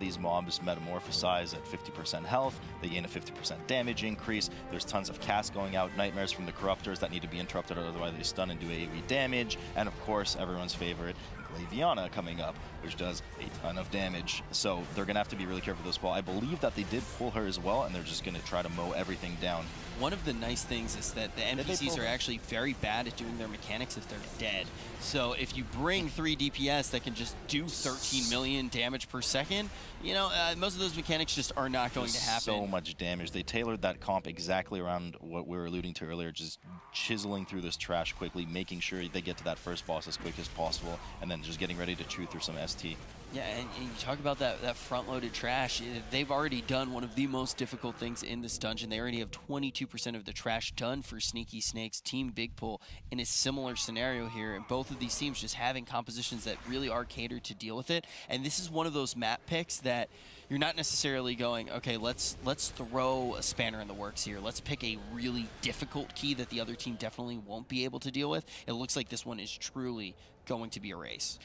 These mobs metamorphosize at 50% health, they gain a 50% damage increase, there's tons of cast going out, nightmares from the corruptors that need to be interrupted, otherwise they stun and do AoE damage, and of course everyone's favorite, Glazer coming up, which does a ton of damage. So they're going to have to be really careful with this ball. I believe that they did pull her as well, and they're just going to try to mow everything down. One of the nice things is that the NPCs are actually very bad at doing their mechanics if they're dead. So if you bring 3 DPS that can just do 13 million damage per second, you know, most of those mechanics just are not going to happen. So much damage. They tailored that comp exactly around what we were alluding to earlier, just chiseling through this trash quickly, making sure they get to that first boss as quick as possible, and then just getting ready to chew through some ST. Yeah, and you talk about that front-loaded trash. They've already done one of the most difficult things in this dungeon. They already have 22% of the trash done for Sneaky Snakes. Team Bigpull in a similar scenario here, and both of these teams just having compositions that really are catered to deal with it. And this is one of those map picks that you're not necessarily going, okay, let's throw a spanner in the works here. Let's pick a really difficult key that the other team definitely won't be able to deal with. It looks like this one is truly going to be a race.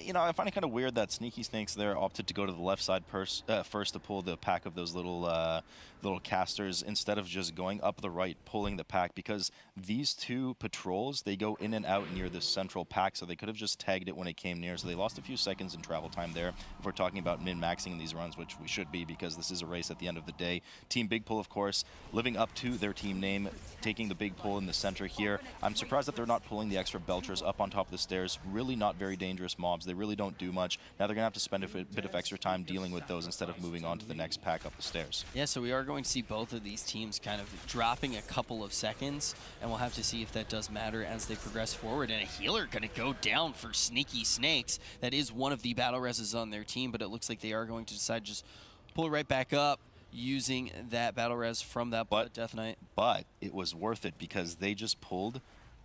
You know, I find it kind of weird that Sneaky Snakes there opted to go to the left side first to pull the pack of those little casters instead of just going up the right, pulling the pack, because these two patrols, they go in and out near this central pack, so they could have just tagged it when it came near, so they lost a few seconds in travel time there. If we're talking about min-maxing these runs, which we should be because this is a race at the end of the day. Team Bigpull, of course, living up to their team name, taking the big pull in the center here. I'm surprised that they're not pulling the extra belchers up on top of the stairs. Really not very dangerous mobs. They really don't do much. Now they're going to have to spend a bit of extra time dealing with those instead of moving on to the next pack up the stairs. Yeah, so we are going to see both of these teams kind of dropping a couple of seconds, and we'll have to see if that does matter as they progress forward. And a healer going to go down for Sneaky Snakes. That is one of the battle reses on their team, but it looks like they are going to decide to just pull it right back up using that battle res from that Death Knight. But it was worth it because they just pulled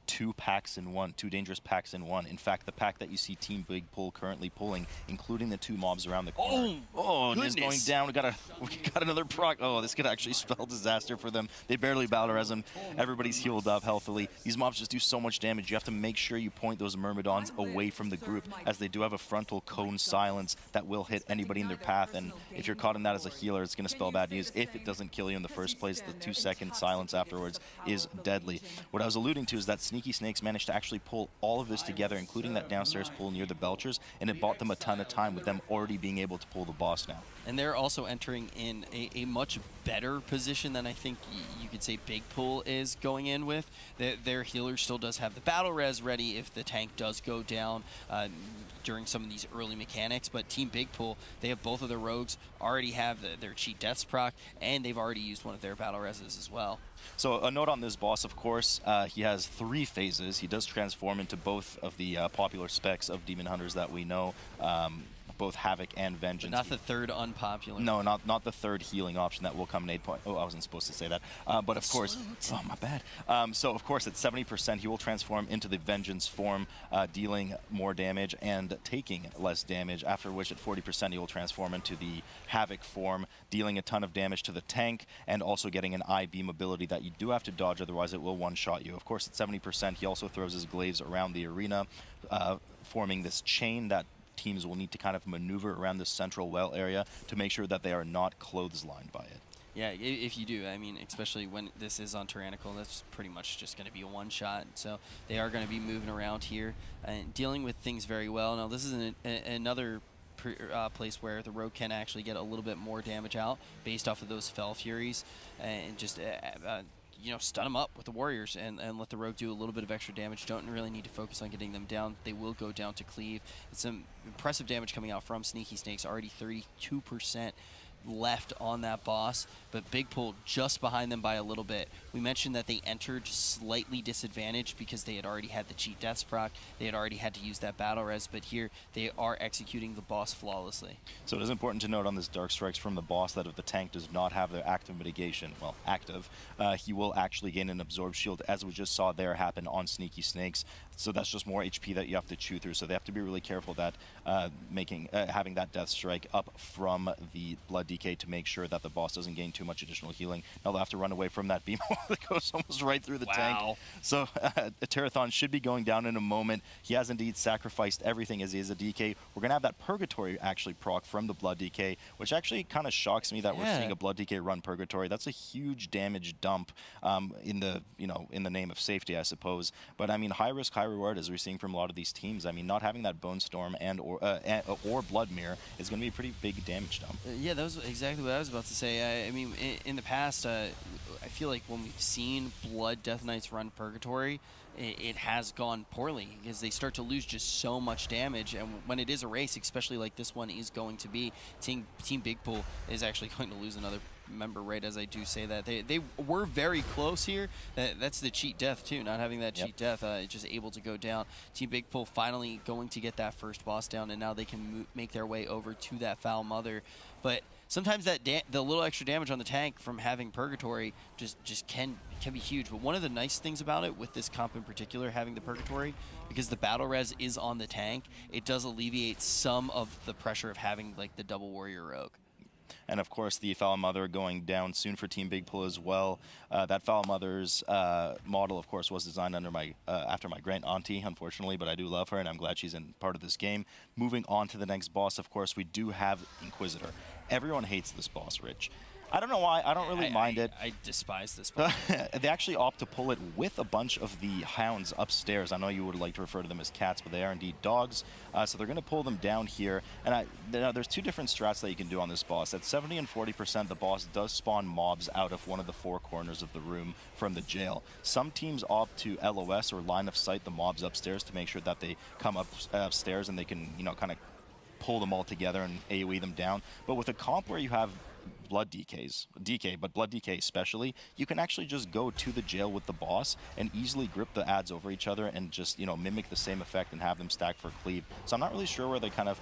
2 packs in one, 2 dangerous packs in one. In fact, the pack that you see Team Bigpull currently pulling, including the 2 mobs around the corner. Oh, and it's going down. We got another proc. Oh, this could actually spell disaster for them. They barely battle res him. Everybody's healed up healthily. These mobs just do so much damage. You have to make sure you point those Myrmidons away from the group, as they do have a frontal cone silence that will hit anybody in their path. And if you're caught in that as a healer, it's going to spell bad news. If it doesn't kill you in the first place, the 2-second silence afterwards is deadly. What I was alluding to is that Sneaky Snakes managed to actually pull all of this together, including that downstairs pull near the Belchers, and it bought them a ton of time with them already being able to pull the boss now. And they're also entering in a much better position than I think you could say Bigpull is going in with. Their healer still does have the battle res ready if the tank does go down during some of these early mechanics, but Team Bigpull, they have both of their rogues already have their cheat deaths proc, and they've already used one of their battle reses as well. So a note on this boss, of course, he has 3 phases. He does transform into both of the popular specs of Demon Hunters that we know, both Havoc and Vengeance. But not the third unpopular. No, not the third healing option that will come in 8 point. Oh, I wasn't supposed to say that. But of course, oh, my bad. So of course, at 70%, he will transform into the Vengeance form, dealing more damage and taking less damage, after which at 40%, he will transform into the Havoc form, dealing a ton of damage to the tank, and also getting an I-beam ability that you do have to dodge, otherwise it will one-shot you. Of course, at 70%, he also throws his glaives around the arena, forming this chain that teams will need to kind of maneuver around the central well area to make sure that they are not clotheslined by it. Yeah, if you do, I mean, especially when this is on Tyrannical, that's pretty much just going to be a one-shot. So they are going to be moving around here and dealing with things very well. Now, this is another place where the rogue can actually get a little bit more damage out based off of those Fell Furies and just you know, stun them up with the warriors and let the rogue do a little bit of extra damage. Don't really need to focus on getting them down. They will go down to cleave. It's some impressive damage coming out from Sneaky Snakes, already 32% left on that boss, but Bigpull just behind them by a little bit. We mentioned that they entered slightly disadvantaged because they had already had the cheat deaths proc, they had already had to use that battle res, but here they are executing the boss flawlessly. So it is important to note on this Dark Strikes from the boss that if the tank does not have their active mitigation, well, active, he will actually gain an absorb shield, as we just saw there happen on Sneaky Snakes. So that's just more HP that you have to chew through. So they have to be really careful that having that Death Strike up from the Blood DK to make sure that the boss doesn't gain too much additional healing. Now they'll have to run away from that beam that goes almost right through the tank. So Tarathion should be going down in a moment. He has indeed sacrificed everything as he is a DK. We're going to have that Purgatory actually proc from the Blood DK, which actually kind of shocks me that we're seeing a Blood DK run Purgatory. That's a huge damage dump in the name of safety, I suppose. But I mean, high risk, high reward, as we're seeing from a lot of these teams. I mean, not having that Bone Storm or Blood Mirror is going to be a pretty big damage dump. Yeah, that was exactly what I was about to say. I mean, in the past, I feel like when we've seen Blood Death Knights run Purgatory, it has gone poorly because they start to lose just so much damage. And when it is a race, especially like this one is going to be, Team Bigpull is actually going to lose another member, right as I do say that. They were very close here. That's the cheat death too, not having that cheat death, just able to go down. Team Bigpull finally going to get that first boss down, and now they can make their way over to that Foul Mother. But sometimes that the little extra damage on the tank from having Purgatory just can be huge. But one of the nice things about it, with this comp in particular, having the Purgatory, because the battle res is on the tank, it does alleviate some of the pressure of having like the double warrior rogue. And of course, the Foul Mother going down soon for Team Bigpull as well. That Foul Mother's model, of course, was designed under after my great auntie, unfortunately, but I do love her, and I'm glad she's in part of this game. Moving on to the next boss, of course, we do have Inquisitor. Everyone hates this boss, Rich. I don't know why. I don't really mind it. I despise this boss. They actually opt to pull it with a bunch of the hounds upstairs. I know you would like to refer to them as cats, but they are indeed dogs. So they're going to pull them down here. And there's two different strats that you can do on this boss. At 70 and 40%, the boss does spawn mobs out of one of the four corners of the room from the jail. Some teams opt to LOS or line of sight the mobs upstairs to make sure that they come upstairs and they can, kind of pull them all together and AoE them down. But with a comp where you have Blood DK, but Blood DK especially, you can actually just go to the jail with the boss and easily grip the ads over each other and just, mimic the same effect and have them stack for cleave. So I'm not really sure where they're kind of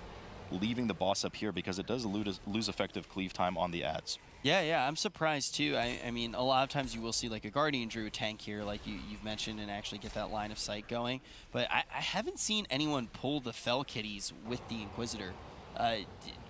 leaving the boss up here, because it does lose effective cleave time on the ads. Yeah, I'm surprised too. I mean, a lot of times you will see like a Guardian Druid tank here, like you've mentioned, and actually get that line of sight going. But I haven't seen anyone pull the Fell Kitties with the Inquisitor.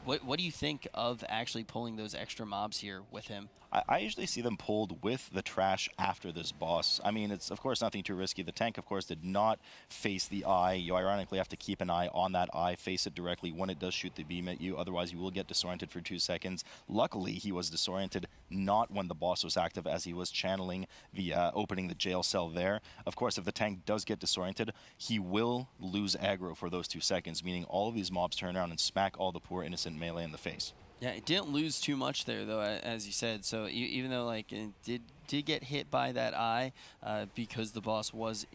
What do you think of actually pulling those extra mobs here with him? I usually see them pulled with the trash after this boss. I mean, it's of course nothing too risky. The tank, of course, did not face the eye. You ironically have to keep an eye on that eye, face it directly when it does shoot the beam at you. Otherwise, you will get disoriented for 2 seconds. Luckily, he was disoriented not when the boss was active, as he was channeling the opening the jail cell there. Of course, if the tank does get disoriented, he will lose aggro for those 2 seconds, meaning all of these mobs turn around and smack all the poor innocent melee in the face. Yeah, it didn't lose too much there, though, as you said. So even though like it did get hit by that eye, because the boss was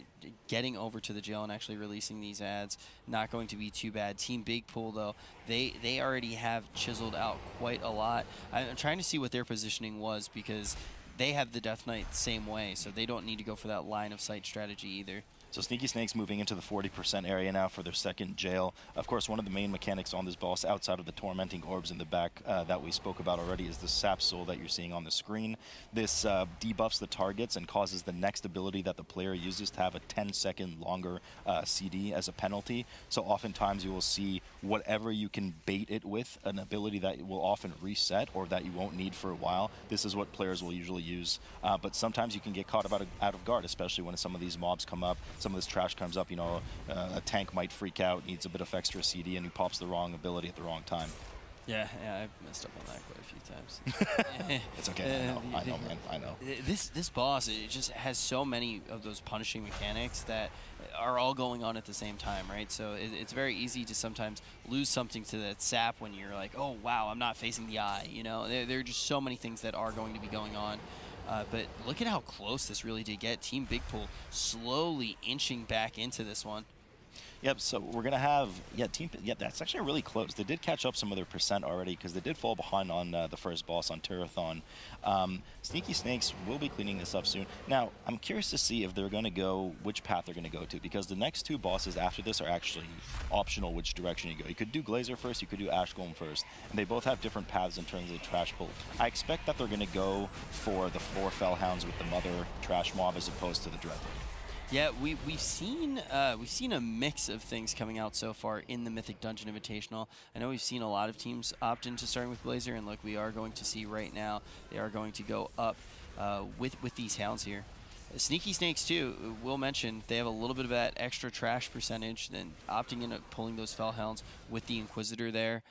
getting over to the jail and actually releasing these ads, not going to be too bad. Team Bigpull, though, they already have chiseled out quite a lot. I'm trying to see what their positioning was, because they have the Death Knight the same way, so they don't need to go for that line of sight strategy either. So Sneaky Snakes moving into the 40% area now for their second jail. Of course, one of the main mechanics on this boss, outside of the tormenting orbs in the back that we spoke about already, is the Sap Soul that you're seeing on the screen. This debuffs the targets and causes the next ability that the player uses to have a 10-second longer CD as a penalty. So oftentimes you will see whatever you can bait it with, an ability that will often reset or that you won't need for a while. This is what players will usually use. But sometimes you can get caught out of guard, especially when some of these mobs come up. Some of this trash comes up, a tank might freak out, needs a bit of extra CD, and he pops the wrong ability at the wrong time. Yeah, I've messed up on that quite a few times. It's okay, I know, man, I know. This boss, it just has so many of those punishing mechanics that are all going on at the same time, right? So it's very easy to sometimes lose something to that sap when you're like, oh, wow, I'm not facing the eye, There are just so many things that are going to be going on. But look at how close this really did get. Team Bigpull slowly inching back into this one. Yep, so we're going to have, that's actually really close. They did catch up some of their percent already, because they did fall behind on the first boss on Tarathion. Sneaky Snakes will be cleaning this up soon. Now, I'm curious to see if they're going to go, which path they're going to go to, because the next 2 bosses after this are actually optional which direction you go. You could do Glazer first, you could do Ashcombe first, and they both have different paths in terms of the trash pull. I expect that they're going to go for the 4 Fellhounds with the Mother Trash Mob as opposed to the Dreadlord. Yeah, we've seen a mix of things coming out so far in the Mythic Dungeon Invitational. I know we've seen a lot of teams opt into starting with Glazer, and look, we are going to see right now they are going to go up with these hounds here. Sneaky Snakes too, we'll mention, they have a little bit of that extra trash percentage, then opting in at pulling those Fell Hounds with the Inquisitor there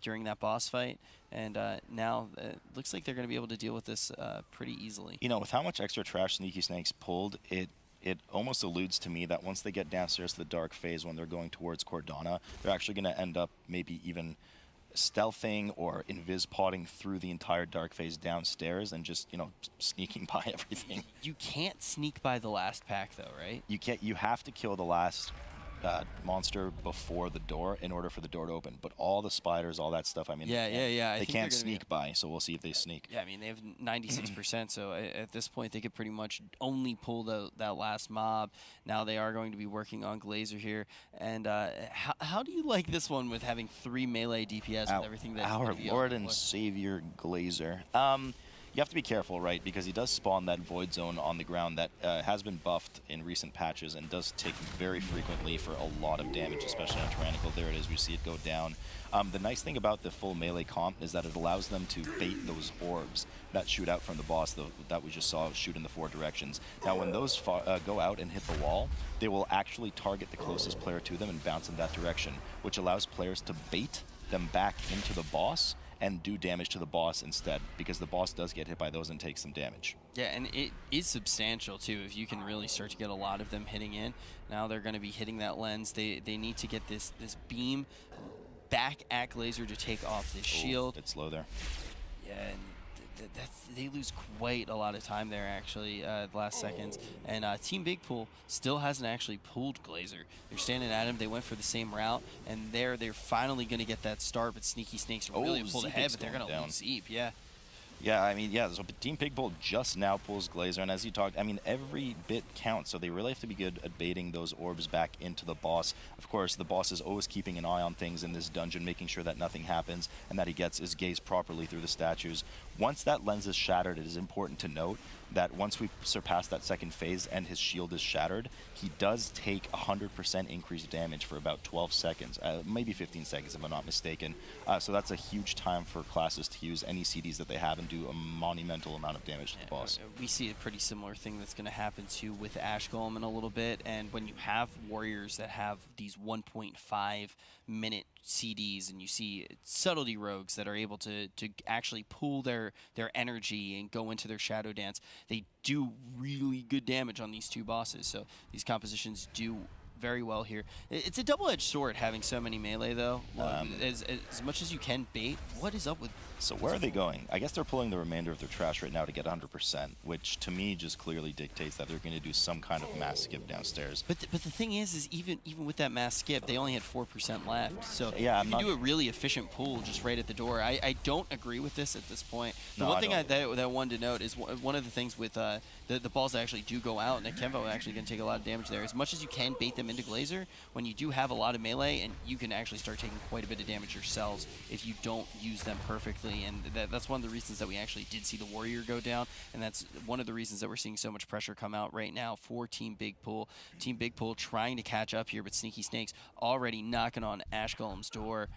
during that boss fight. And now it looks like they're going to be able to deal with this pretty easily. You know, with how much extra trash Sneaky Snakes pulled, it almost alludes to me that once they get downstairs to the dark phase when they're going towards Cordana, they're actually going to end up maybe even stealthing or invis-podding through the entire dark phase downstairs and just, you know, sneaking by everything. You can't sneak by the last pack though, right? You can't. You have to kill the last monster before the door in order for the door to open. But all the spiders, all that stuff, I mean, they can't sneak by, so we'll see if they sneak. Yeah, I mean, they have 96%, so at this point, they could pretty much only pull that last mob. Now they are going to be working on Glazer here. And how do you like this one with having 3 melee DPS with everything that's our Lord and Savior Glazer? You have to be careful, right? Because he does spawn that void zone on the ground that has been buffed in recent patches and does take very frequently for a lot of damage, especially on Tyrannical. There it is. We see it go down. The nice thing about the full melee comp is that it allows them to bait those orbs that shoot out from the boss that we just saw shoot in the 4 directions. Now, when those go out and hit the wall, they will actually target the closest player to them and bounce in that direction, which allows players to bait them back into the boss and do damage to the boss instead, because the boss does get hit by those and takes some damage. Yeah, and it is substantial too if you can really start to get a lot of them hitting in. Now they're going to be hitting that lens. They need to get this beam back at Glazer to take off this shield. It's low there. Yeah, and they lose quite a lot of time there, actually, the last seconds. And Team Bigpull still hasn't actually pulled Glazer. They're standing at him. They went for the same route, and they're finally going to get that start, but Sneaky Snakes really pulled ahead, but they're going to lose Zeep, yeah. Yeah, I mean, yeah, so Team Bigpull just now pulls Glazer, and as you talked, I mean, every bit counts, so they really have to be good at baiting those orbs back into the boss. Of course, the boss is always keeping an eye on things in this dungeon, making sure that nothing happens and that he gets his gaze properly through the statues. Once that lens is shattered, it is important to note that once we surpass that second phase and his shield is shattered, he does take 100% increased damage for about 12 seconds, maybe 15 seconds if I'm not mistaken. So that's a huge time for classes to use any CDs that they have and do a monumental amount of damage to the boss. We see a pretty similar thing that's going to happen too with Ashcombe in a little bit, and when you have warriors that have these 1.5 minute CDs and you see subtlety rogues that are able to actually pull their energy and go into their shadow dance, they do really good damage on these 2 bosses. So these compositions do very well here. It's a double-edged sword having so many melee though. As much as you can bait, what is up with... So where are they going? I guess they're pulling the remainder of their trash right now to get 100%, which to me just clearly dictates that they're going to do some kind of mass skip downstairs. But the thing is even with that mass skip, they only had 4% left. So yeah, you can do a really efficient pull just right at the door. I don't agree with this at this point. The one thing that I wanted to note is one of the things with the balls that actually do go out, and Akembo actually going to take a lot of damage there. As much as you can bait them into Glazer, when you do have a lot of melee, and you can actually start taking quite a bit of damage yourselves if you don't use them perfectly. And that's one of the reasons that we actually did see the Warrior go down, and that's one of the reasons that we're seeing so much pressure come out right now for Team Bigpull. Team Bigpull trying to catch up here, but Sneaky Snakes already knocking on Ashcombe's door.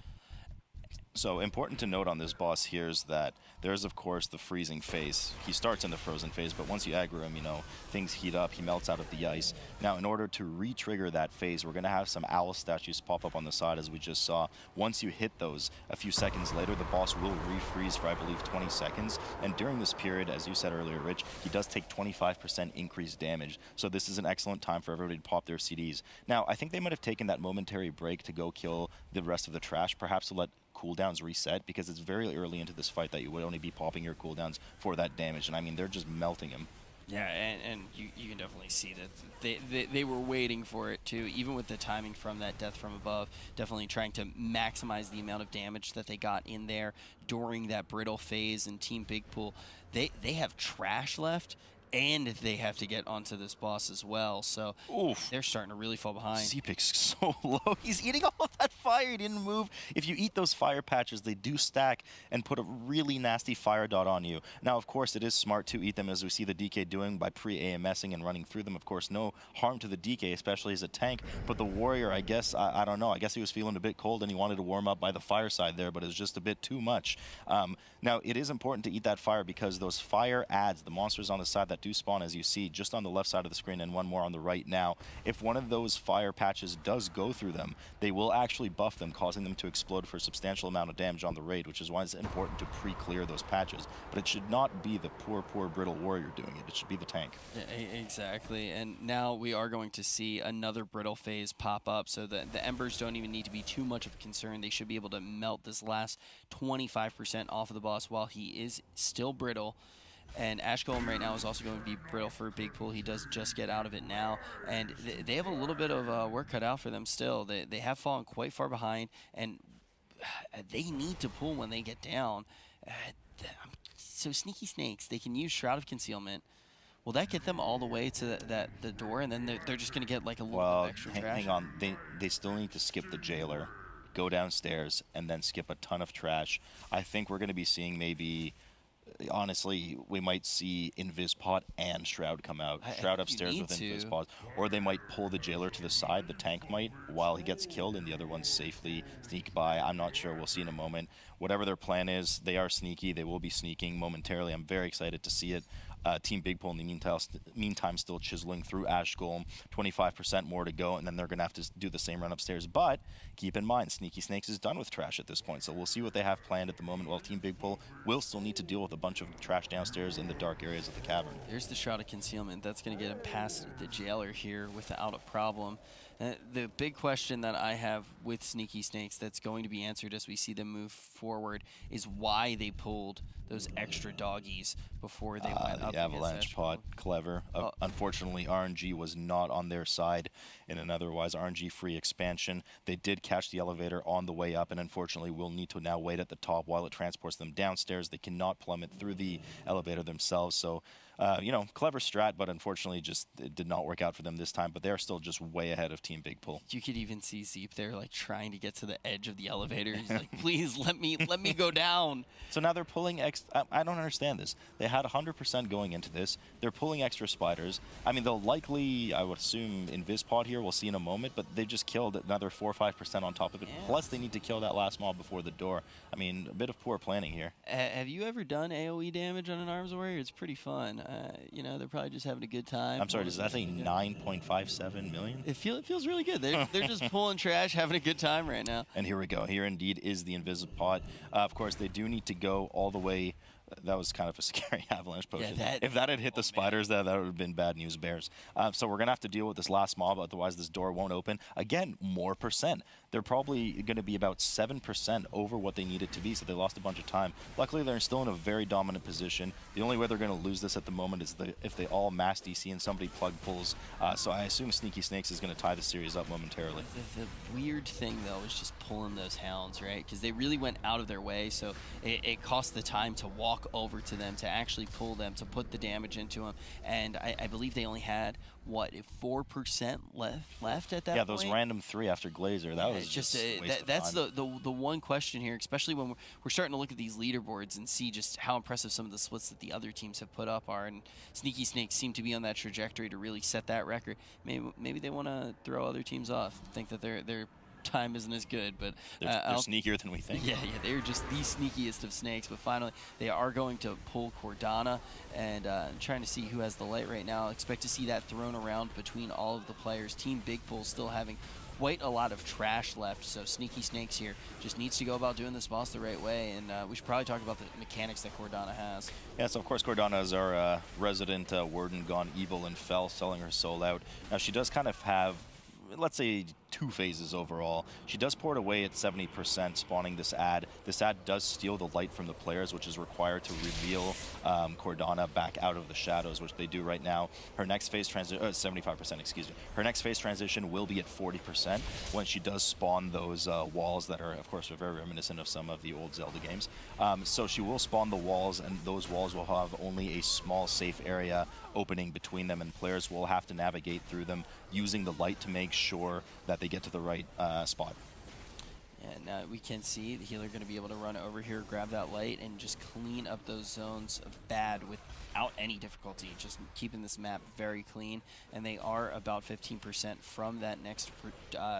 So important to note on this boss here is that there's, of course, the freezing phase. He starts in the frozen phase, but once you aggro him, you know, things heat up, he melts out of the ice. Now, in order to re-trigger that phase, we're going to have some owl statues pop up on the side, as we just saw. Once you hit those, a few seconds later, the boss will refreeze for, I believe, 20 seconds. And during this period, as you said earlier, Rich, he does take 25% increased damage. So this is an excellent time for everybody to pop their CDs. Now, I think they might have taken that momentary break to go kill the rest of the trash, perhaps to let cooldowns reset, because it's very early into this fight that you would only be popping your cooldowns for that damage, and I mean, they're just melting him. Yeah, and you can definitely see that they were waiting for it too, even with the timing from that death from above, definitely trying to maximize the amount of damage that they got in there during that brittle phase. And Team Bigpull, they have trash left and they have to get onto this boss as well. So Oof. they're starting to really fall behind. Zeepic's so low. He's eating all of that fire. He didn't move. If you eat those fire patches, they do stack and put a really nasty fire dot on you. Now, of course, it is smart to eat them, as we see the DK doing by pre-AMSing and running through them. Of course, no harm to the DK, especially as a tank. But the warrior, I guess, I don't know. I guess he was feeling a bit cold and he wanted to warm up by the fireside there, but it was just a bit too much. Now, it is important to eat that fire because those fire adds, the monsters on the side that do spawn, as you see, just on the left side of the screen and one more on the right now. If one of those fire patches does go through them, they will actually buff them, causing them to explode for a substantial amount of damage on the raid, which is why it's important to pre-clear those patches. But it should not be the poor brittle warrior doing it. It should be the tank. Yeah, exactly. And now we are going to see another brittle phase pop up, so the embers don't even need to be too much of a concern. They should be able to melt this last 25% off of the boss while he is still brittle. And Ashcombe right now is also going to be brittle for Bigpull. He does just get out of it now. And they have a little bit of work cut out for them still. They have fallen quite far behind, and they need to pull when they get down. So Sneaky Snakes, they can use Shroud of Concealment. Will that get them all the way to the door, and then they're just going to get like a little bit of extra trash? Hang on. They still need to skip the jailer, go downstairs, and then skip a ton of trash. I think we're going to be seeing maybe... Honestly, we might see Invispot and Shroud come out. Shroud upstairs with Invispot. Or they might pull the jailer to the side, the tank might, while he gets killed, and the other ones safely sneak by. I'm not sure. We'll see in a moment. Whatever their plan is, they are sneaky. They will be sneaking momentarily. I'm very excited to see it. Team Bigpull in the meantime still chiseling through Ashcombe, 25% more to go, and then they're going to have to do the same run upstairs. But keep in mind, Sneaky Snakes is done with trash at this point, so we'll see what they have planned at the moment, while Team Bigpull will still need to deal with a bunch of trash downstairs in the dark areas of the cavern. There's the Shroud of Concealment. That's going to get him past the jailer here without a problem. The big question that I have with Sneaky Snakes that's going to be answered as we see them move forward is why they pulled those extra doggies before they went up. The avalanche pod, clever. Unfortunately, RNG was not on their side in an otherwise RNG-free expansion. They did catch the elevator on the way up, and unfortunately will need to now wait at the top while it transports them downstairs. They cannot plummet through the elevator themselves, so you know, clever strat, but unfortunately just it did not work out for them this time. But they're still just way ahead of Team Bigpull. You could even see Zeep there, like trying to get to the edge of the elevator. He's like, "Please let me go down." So now they're pulling I don't understand this. They had 100% going into this. They're pulling extra spiders. I mean, they'll likely, I would assume, Invispot here. We'll see in a moment. But they just killed another 4 or 5% on top of it. Yeah. Plus, they need to kill that last mob before the door. I mean, a bit of poor planning here. Have you ever done AoE damage on an arms warrior? It's pretty fun. You know, they're probably just having a good time. I'm sorry, does that say 9.57 million? It feels really good. They're just pulling trash, having a good time right now. And here we go. Here indeed is the Invisipod. Of course, they do need to go all the way. That was kind of a scary avalanche potion. Yeah, if that had hit the spiders, that would have been bad news bears. So we're going to have to deal with this last mob, otherwise this door won't open. Again, more percent. They're probably going to be about 7% over what they needed to be, so they lost a bunch of time. Luckily, they're still in a very dominant position. The only way they're going to lose this at the moment is if they all mass DC and somebody plug pulls. So I assume Sneaky Snakes is going to tie the series up momentarily. The weird thing, though, is just pulling those hounds, right? Because they really went out of their way, so it cost the time to walk over to them, to actually pull them, to put the damage into them. And I believe they only had, what, 4% left at that point? Yeah, those random 3 after Glazer. That was just that's the one question here, especially when we're starting to look at these leaderboards and see just how impressive some of the splits that the other teams have put up are. And Sneaky Snakes seem to be on that trajectory to really set that record. Maybe they want to throw other teams off, think that their time isn't as good, but they're sneakier than we think. Yeah, they're just the sneakiest of snakes. But finally, they are going to pull Cordana, and trying to see who has the light right now. Expect to see that thrown around between all of the players. Team Bigpull still having quite a lot of trash left, so Sneaky Snakes here just needs to go about doing this boss the right way, and we should probably talk about the mechanics that Cordana has. Yeah, so of course Cordana is our resident warden gone evil and fell, selling her soul out. Now she does kind of have, let's say, 2 phases overall. She does pour it away at 70%, spawning this ad. This ad does steal the light from the players, which is required to reveal Cordana back out of the shadows, which they do right now. Her next phase transition, 75%, excuse me. Her next phase transition will be at 40% when she does spawn those walls that are, of course, very reminiscent of some of the old Zelda games. So she will spawn the walls, and those walls will have only a small safe area opening between them, and players will have to navigate through them using the light to make sure that they get to the right spot. And we can see the healer going to be able to run over here, grab that light, and just clean up those zones of bad without any difficulty, just keeping this map very clean. And they are about 15% from that next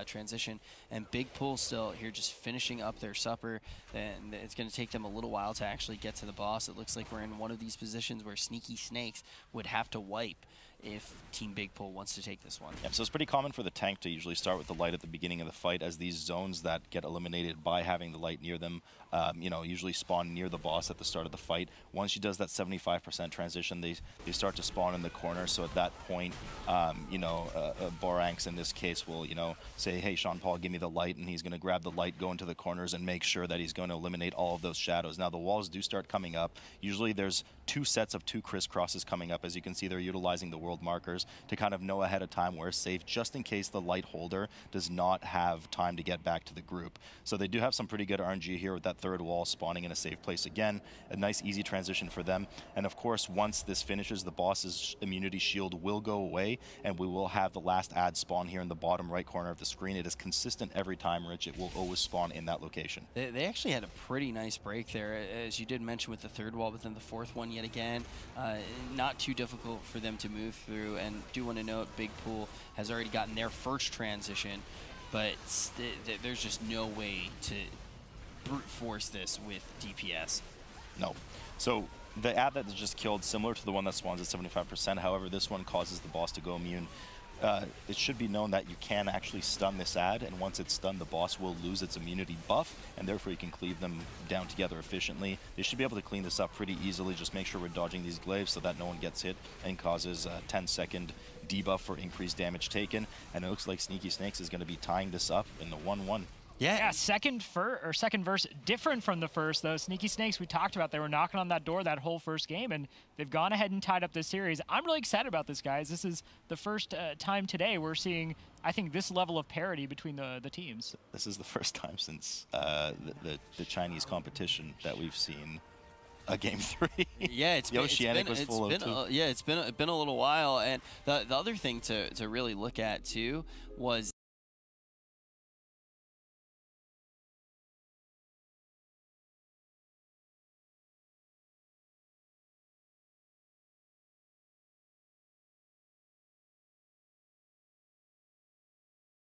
transition. And Bigpull still here just finishing up their supper. And it's going to take them a little while to actually get to the boss. It looks like we're in one of these positions where Sneaky Snakes would have to wipe if Team Bigpull wants to take this one. Yeah, so it's pretty common for the tank to usually start with the light at the beginning of the fight, as these zones that get eliminated by having the light near them, you know, usually spawn near the boss at the start of the fight. Once she does that 75% transition, they start to spawn in the corner. So at that point, you know, Boranx in this case will, you know, say, hey, Sean Paul, give me the light, and he's going to grab the light, go into the corners, and make sure that he's going to eliminate all of those shadows. Now, the walls do start coming up. Usually there's 2 sets of 2 crisscrosses coming up. As you can see, they're utilizing the world markers to kind of know ahead of time where it's safe, just in case the light holder does not have time to get back to the group. So they do have some pretty good RNG here with that 3rd wall spawning in a safe place again. A nice easy transition for them. And of course, once this finishes, the boss's immunity shield will go away, and we will have the last ad spawn here in the bottom right corner of the screen. It is consistent every time, Rich. It will always spawn in that location. They actually had a pretty nice break there, as you did mention with the 3rd wall, but then the 4th one yet again. Not too difficult for them to move through. And do want to note, Bigpull has already gotten their first transition, but there's just no way to brute force this with DPS. No. So the ad that is just killed, similar to the one that spawns at 75%. However, this one causes the boss to go immune. It should be known that you can actually stun this ad, and once it's stunned, the boss will lose its immunity buff, and therefore you can cleave them down together efficiently. They should be able to clean this up pretty easily. Just make sure we're dodging these glaives so that no one gets hit and causes a 10-second debuff for increased damage taken. And it looks like Sneaky Snakes is going to be tying this up in the 1-1. Yeah, second verse different from the first, though. Sneaky Snakes, we talked about, they were knocking on that door that whole first game, and they've gone ahead and tied up this series. I'm really excited about this, guys. This is the first time today we're seeing, I think, this level of parity between the teams. This is the first time since the Chinese competition that we've seen a game 3. Yeah, it's been a little while. And the other thing to really look at too was